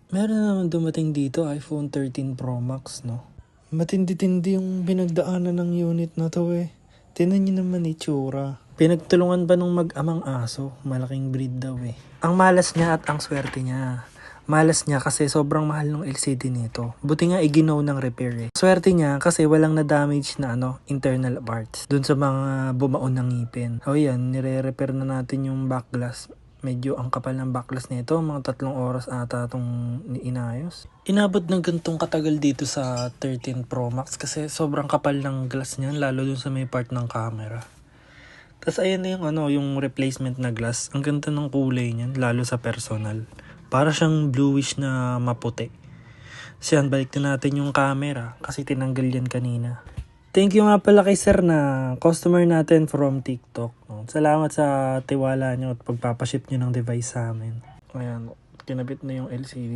Meron naman dumating dito, iPhone 13 Pro Max, no? Matindi-tindi yung pinagdaanan ng unit na to eh. Tingnan nyo naman itsura. Pinagtulungan pa nung mag-amang aso. Malaking breed daw eh. Ang malas niya at ang swerte niya. Malas niya kasi sobrang mahal ng LCD nito. Buti nga iginaw ng repair eh. Swerte niya kasi walang na-damage na internal parts. Dun sa mga bumaon ng ngipin. O yan, nire-repair na natin yung back glass. Medyo ang kapal ng back glass nito. Mga 3 oras ata itong inayos. Inabot ng gantong katagal dito sa 13 Pro Max kasi sobrang kapal ng glass niyan. Lalo dun sa may part ng camera. Tapos ayan na yung replacement na glass. Ang ganda ng kulay niyan, lalo sa personal. Para siyang bluish na maputi. Siyan, balik na natin yung camera kasi tinanggal yan kanina. Thank you nga pala kay sir na customer natin from TikTok. No? Salamat sa tiwala nyo at pagpapaship nyo ng device sa amin. Ayan, kinabit na yung LCD.